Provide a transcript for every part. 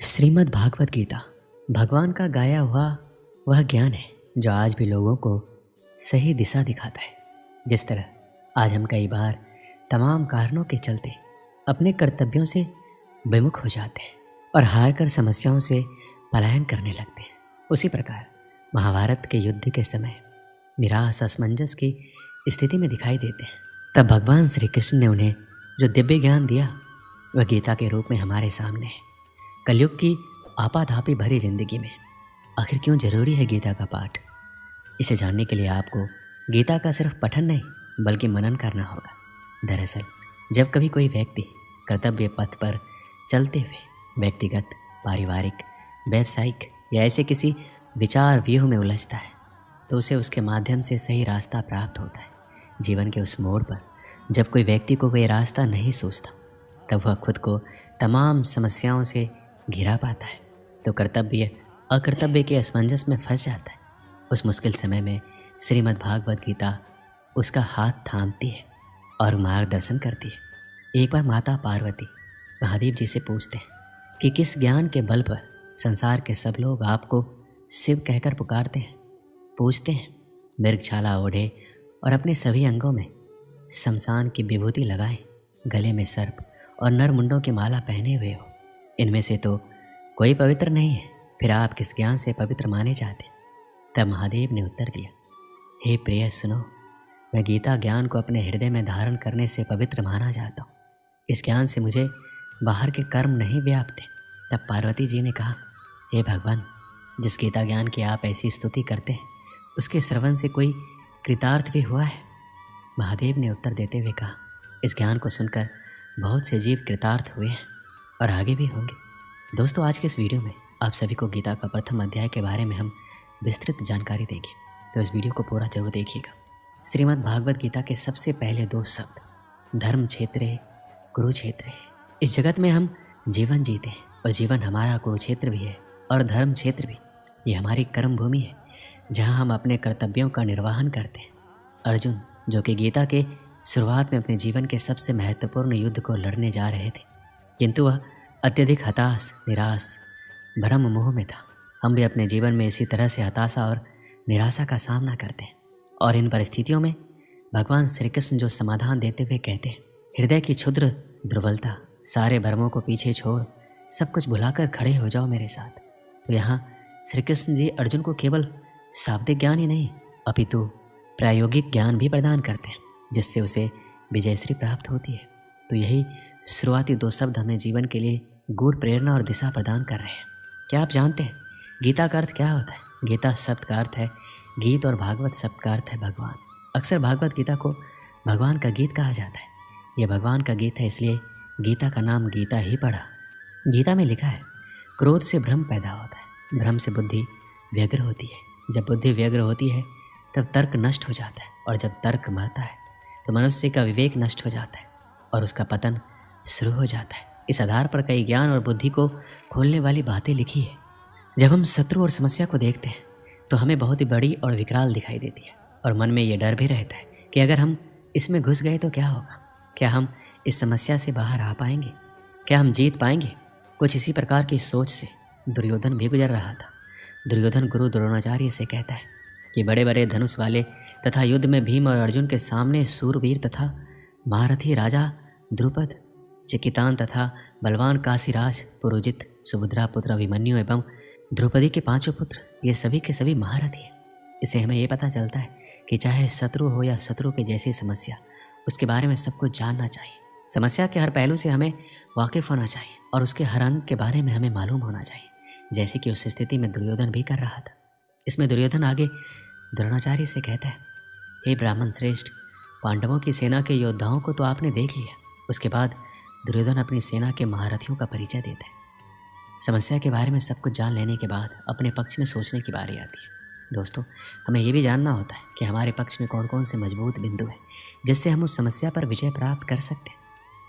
श्रीमद् भागवत गीता भगवान का गाया हुआ वह ज्ञान है जो आज भी लोगों को सही दिशा दिखाता है। जिस तरह आज हम कई बार तमाम कारणों के चलते अपने कर्तव्यों से विमुख हो जाते हैं और हार कर समस्याओं से पलायन करने लगते हैं, उसी प्रकार महाभारत के युद्ध के समय निराश असमंजस की स्थिति में दिखाई देते हैं। तब भगवान श्री कृष्ण ने उन्हें जो दिव्य ज्ञान दिया वह गीता के रूप में हमारे सामने है। कलयुग की आपाधापी भरी जिंदगी में आखिर क्यों जरूरी है गीता का पाठ, इसे जानने के लिए आपको गीता का सिर्फ पठन नहीं बल्कि मनन करना होगा। दरअसल जब कभी कोई व्यक्ति कर्तव्य पथ पर चलते हुए व्यक्तिगत, पारिवारिक, व्यावसायिक या ऐसे किसी विचार व्यूह में उलझता है तो उसे उसके माध्यम से सही रास्ता प्राप्त होता है। जीवन के उस मोड़ पर जब कोई व्यक्ति को कोई रास्ता नहीं सूझता तब वह खुद को तमाम समस्याओं से घिरा पाता है तो कर्तव्य अकर्तव्य के असमंजस में फंस जाता है। उस मुश्किल समय में श्रीमद् भागवत गीता उसका हाथ थामती है और मार्गदर्शन करती है। एक बार माता पार्वती महादेव जी से पूछते हैं कि किस ज्ञान के बल पर संसार के सब लोग आपको शिव कहकर पुकारते हैं। पूछते हैं मृगछाला ओढ़े और अपने सभी अंगों में शमशान की विभूति लगाए, गले में सर्प और नर मुंडों की माला पहने हुए हो, इनमें से तो कोई पवित्र नहीं है, फिर आप किस ज्ञान से पवित्र माने जाते? तब महादेव ने उत्तर दिया, हे प्रिय सुनो, मैं गीता ज्ञान को अपने हृदय में धारण करने से पवित्र माना जाता हूँ। इस ज्ञान से मुझे बाहर के कर्म नहीं व्यापते। तब पार्वती जी ने कहा, हे भगवान, जिस गीता ज्ञान की आप ऐसी स्तुति करते हैं उसके श्रवण से कोई कृतार्थ भी हुआ है? महादेव ने उत्तर देते हुए कहा, इस ज्ञान को सुनकर बहुत से जीव कृतार्थ हुए हैं और आगे भी होंगे। दोस्तों, आज के इस वीडियो में आप सभी को गीता का प्रथम अध्याय के बारे में हम विस्तृत जानकारी देंगे, तो इस वीडियो को पूरा जरूर देखिएगा। श्रीमद् भागवत गीता के सबसे पहले दो शब्द धर्म क्षेत्र कुरुक्षेत्र है। इस जगत में हम जीवन जीते हैं और जीवन हमारा कुरुक्षेत्र भी है और धर्म क्षेत्र भी। ये हमारी कर्म भूमि है जहाँ हम अपने कर्तव्यों का निर्वहन करते हैं। अर्जुन, जो कि गीता के शुरुआत में अपने जीवन के सबसे महत्वपूर्ण युद्ध को लड़ने जा रहे थे, किंतु वह अत्यधिक हताश, निराश, भ्रम मोह में था। हम भी अपने जीवन में इसी तरह से हताशा और निराशा का सामना करते हैं और इन परिस्थितियों में भगवान श्री कृष्ण जो समाधान देते हुए कहते हैं, हृदय की क्षुद्र दुर्बलता, सारे भ्रमों को पीछे छोड़ सब कुछ भुलाकर खड़े हो जाओ मेरे साथ। तो यहाँ श्री कृष्ण जी अर्जुन को केवल शाब्दिक ज्ञान ही नहीं अपितु प्रायोगिक ज्ञान भी प्रदान करते हैं जिससे उसे विजयश्री प्राप्त होती है। तो यही शुरुआती दो शब्द हमें जीवन के लिए गूढ़ प्रेरणा और दिशा प्रदान कर रहे हैं। क्या आप जानते हैं गीता का अर्थ क्या होता है? गीता शब्द का अर्थ है गीत और भागवत शब्द का अर्थ है भगवान। अक्सर भागवत गीता को भगवान का गीत कहा जाता है। यह भगवान का गीत है, इसलिए गीता का नाम गीता ही पड़ा। गीता में लिखा है, क्रोध से भ्रम पैदा होता है, भ्रम से बुद्धि व्यग्र होती है, जब बुद्धि व्यग्र होती है तब तर्क नष्ट हो जाता है और जब तर्क मरता है तो मनुष्य का विवेक नष्ट हो जाता है और उसका पतन शुरू हो जाता है। इस आधार पर कई ज्ञान और बुद्धि को खोलने वाली बातें लिखी है। जब हम शत्रु और समस्या को देखते हैं तो हमें बहुत ही बड़ी और विकराल दिखाई देती है और मन में ये डर भी रहता है कि अगर हम इसमें घुस गए तो क्या होगा? क्या हम इस समस्या से बाहर आ पाएंगे? क्या हम जीत पाएंगे? कुछ इसी प्रकार की सोच से दुर्योधन भी गुजर रहा था। दुर्योधन गुरु द्रोणाचार्य से कहता है कि बड़े बड़े धनुष वाले तथा युद्ध में भीम और अर्जुन के सामने सूरवीर तथा महारथी राजा द्रुपद, चिकितान तथा बलवान काशीराज, पुरोजित, सुभद्रा पुत्र अभिमन्यु एवं द्रौपदी के पांचों पुत्र, ये सभी के सभी महारथी हैं। इससे हमें ये पता चलता है कि चाहे शत्रु हो या शत्रु के जैसी समस्या, उसके बारे में सब कुछ जानना चाहिए। समस्या के हर पहलू से हमें वाकिफ होना चाहिए और उसके हर अंग के बारे में हमें मालूम होना चाहिए, जैसे कि उस स्थिति में दुर्योधन भी कर रहा था। इसमें दुर्योधन आगे द्रोणाचार्य से कहता है, हे ब्राह्मण श्रेष्ठ, पांडवों की सेना के योद्धाओं को तो आपने देख लिया। उसके बाद दुर्योधन अपनी सेना के महारथियों का परिचय देता है। समस्या के बारे में सब कुछ जान लेने के बाद अपने पक्ष में सोचने की बारी आती है। दोस्तों, हमें ये भी जानना होता है कि हमारे पक्ष में कौन कौन से मजबूत बिंदु हैं जिससे हम उस समस्या पर विजय प्राप्त कर सकते हैं।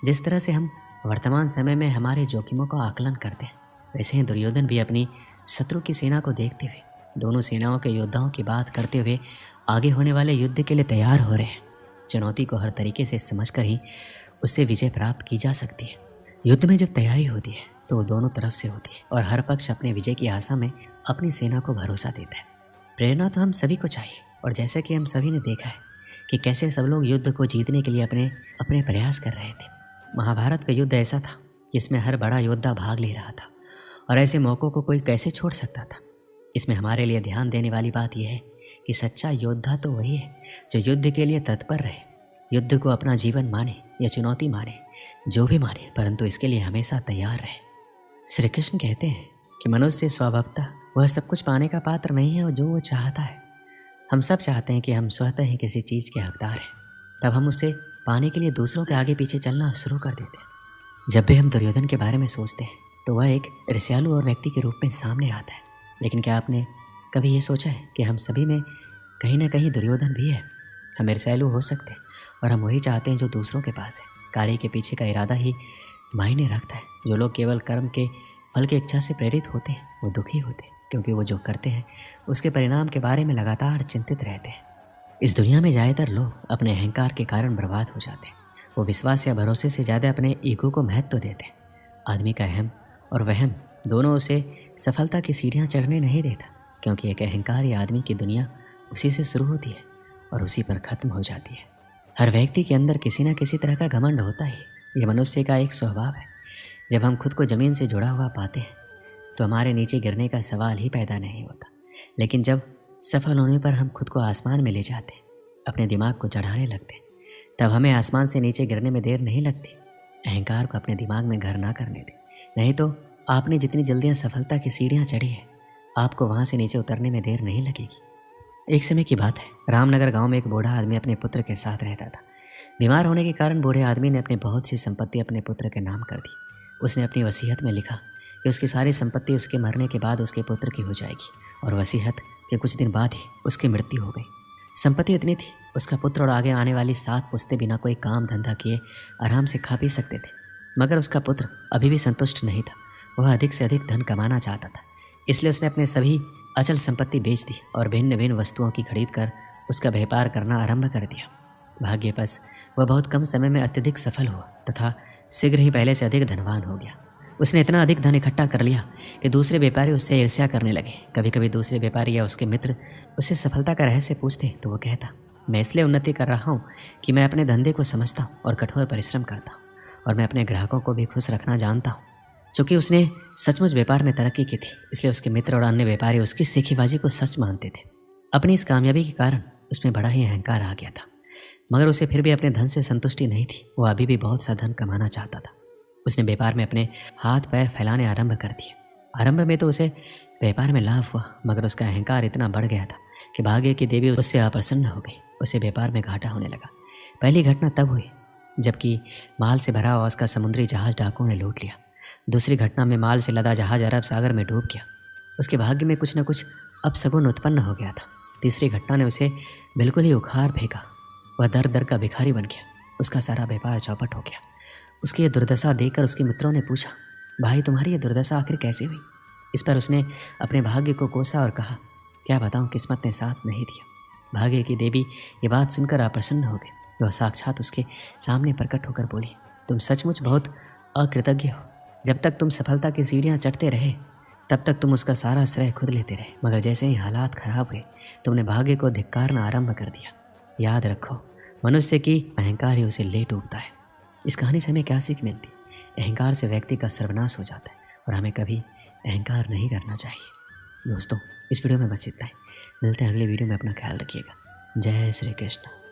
जिस तरह से हम वर्तमान समय में हमारे जोखिमों का आकलन करते हैं, वैसे ही दुर्योधन भी अपनी शत्रु की सेना को देखते हुए दोनों सेनाओं के योद्धाओं की बात करते हुए आगे होने वाले युद्ध के लिए तैयार हो रहे हैं। चुनौती को हर तरीके से समझकर ही उससे विजय प्राप्त की जा सकती है। युद्ध में जब तैयारी होती है तो वो दोनों तरफ से होती है और हर पक्ष अपने विजय की आशा में अपनी सेना को भरोसा देता है। प्रेरणा तो हम सभी को चाहिए, और जैसे कि हम सभी ने देखा है कि कैसे सब लोग युद्ध को जीतने के लिए अपने अपने प्रयास कर रहे थे। महाभारत का युद्ध ऐसा था जिसमें हर बड़ा योद्धा भाग ले रहा था, और ऐसे मौक़ों को कोई कैसे छोड़ सकता था। इसमें हमारे लिए ध्यान देने वाली बात यह है कि सच्चा योद्धा तो वही है जो युद्ध के लिए तत्पर रहे, युद्ध को अपना जीवन माने या चुनौती माने, जो भी माने, परंतु इसके लिए हमेशा तैयार रहे। श्री कृष्ण कहते हैं कि मनुष्य स्वभावतः वह सब कुछ पाने का पात्र नहीं है और जो वो चाहता है। हम सब चाहते हैं कि हम स्वतः ही किसी चीज़ के हकदार हैं, तब हम उसे पाने के लिए दूसरों के आगे पीछे चलना शुरू कर देते हैं। जब भी हम दुर्योधन के बारे में सोचते हैं तो वह एक ईर्ष्यालु और व्यक्ति के रूप में सामने आता है, लेकिन क्या आपने कभी ये सोचा है कि हम सभी में कहीं ना कहीं दुर्योधन भी है। हम ईर्ष्यालु हो सकते हैं और हम वही चाहते हैं जो दूसरों के पास है। कार्य के पीछे का इरादा ही मायने रखता है। जो लोग केवल कर्म के फल की इच्छा से प्रेरित होते हैं वो दुखी होते हैं, क्योंकि वो जो करते हैं उसके परिणाम के बारे में लगातार चिंतित रहते हैं। इस दुनिया में ज़्यादातर लोग अपने अहंकार के कारण बर्बाद हो जाते हैं। वो विश्वास या भरोसे से ज़्यादा अपने ईगो को महत्व देते हैं। आदमी का अहम और वहम दोनों उसे सफलता की सीढ़ियाँ चढ़ने नहीं देता, क्योंकि एक अहंकारी आदमी की दुनिया उसी से शुरू होती है और उसी पर ख़त्म हो जाती है। हर व्यक्ति के अंदर किसी न किसी तरह का घमंड होता ही। ये मनुष्य का एक स्वभाव है। जब हम खुद को ज़मीन से जुड़ा हुआ पाते हैं तो हमारे नीचे गिरने का सवाल ही पैदा नहीं होता, लेकिन जब सफल होने पर हम खुद को आसमान में ले जाते, अपने दिमाग को चढ़ाने लगते, तब हमें आसमान से नीचे गिरने में देर नहीं लगती। अहंकार को अपने दिमाग में घर ना करने दें, नहीं तो आपने जितनी जल्दी सफलता की सीढ़ियाँ चढ़ी है, आपको वहाँ से नीचे उतरने में देर नहीं लगेगी। एक समय की बात है, रामनगर गांव में एक बूढ़ा आदमी अपने पुत्र के साथ रहता था। बीमार होने के कारण बूढ़े आदमी ने अपनी बहुत सी संपत्ति अपने पुत्र के नाम कर दी। उसने अपनी वसीयत में लिखा कि उसकी सारी संपत्ति उसके मरने के बाद उसके पुत्र की हो जाएगी, और वसीयत के कुछ दिन बाद ही उसकी मृत्यु हो गई। संपत्ति इतनी थी, उसका पुत्र और आगे आने वाली 7 पुश्तें बिना कोई काम धंधा किए आराम से खा पी सकते थे। मगर उसका पुत्र अभी भी संतुष्ट नहीं था। वह अधिक से अधिक धन कमाना चाहता था, इसलिए उसने अपने सभी अचल संपत्ति बेच दी और भिन्न भिन्न वस्तुओं की खरीद कर उसका व्यापार करना आरंभ कर दिया। भाग्यवश वह बहुत कम समय में अत्यधिक सफल हुआ तथा शीघ्र ही पहले से अधिक धनवान हो गया। उसने इतना अधिक धन इकट्ठा कर लिया कि दूसरे व्यापारी उससे ईर्ष्या करने लगे। कभी कभी दूसरे व्यापारी या उसके मित्र उससे सफलता का रहस्य पूछते तो वो कहता, मैं इसलिए उन्नति कर रहा हूँ कि मैं अपने धंधे को समझता हूँ और कठोर परिश्रम करता हूँ, और मैं अपने ग्राहकों को भी खुश रखना जानता हूँ। चूँकि उसने सचमुच व्यापार में तरक्की की थी, इसलिए उसके मित्र और अन्य व्यापारी उसकी सीखीबाजी को सच मानते थे। अपनी इस कामयाबी के कारण उसमें बड़ा ही अहंकार आ गया था, मगर उसे फिर भी अपने धन से संतुष्टि नहीं थी। वो अभी भी बहुत सा धन कमाना चाहता था। उसने व्यापार में अपने हाथ पैर फैलाने आरंभ कर दिए। आरंभ में तो उसे व्यापार में लाभ हुआ, मगर उसका अहंकार इतना बढ़ गया था कि भाग्य की देवी उससे अप्रसन्न हो गई। उसे व्यापार में घाटा होने लगा। पहली घटना तब हुई जबकि माल से भरा हुआ उसका समुद्री जहाज डाकुओं ने लूट लिया। दूसरी घटना में माल से लदा जहाज अरब सागर में डूब गया। उसके भाग्य में कुछ न कुछ अपशगुन उत्पन्न हो गया था। तीसरी घटना ने उसे बिल्कुल ही उखाड़ फेंका। वह दर दर का भिखारी बन गया। उसका सारा व्यापार चौपट हो गया। उसकी यह दुर्दशा देखकर उसके मित्रों ने पूछा, भाई तुम्हारी यह दुर्दशा आखिर कैसे हुई? इस पर उसने अपने भाग्य को कोसा और कहा, क्या बताऊं, किस्मत ने साथ नहीं दिया। भाग्य की देवी ये बात सुनकर अप्रसन्न हो गई। वह साक्षात उसके सामने प्रकट होकर बोली, तुम सचमुच बहुत अकृतज्ञ हो। जब तक तुम सफलता की सीढ़ियाँ चढ़ते रहे तब तक तुम उसका सारा श्रेय खुद लेते रहे, मगर जैसे ही हालात खराब हुए तुमने भाग्य को धिक्कारना आरंभ कर दिया। याद रखो, मनुष्य की अहंकार ही उसे ले डूबता है। इस कहानी से हमें क्या सीख मिलती? अहंकार से व्यक्ति का सर्वनाश हो जाता है और हमें कभी अहंकार नहीं करना चाहिए। दोस्तों, इस वीडियो में बस इतना ही। मिलते हैं अगले वीडियो में। अपना ख्याल रखिएगा। जय श्री कृष्ण।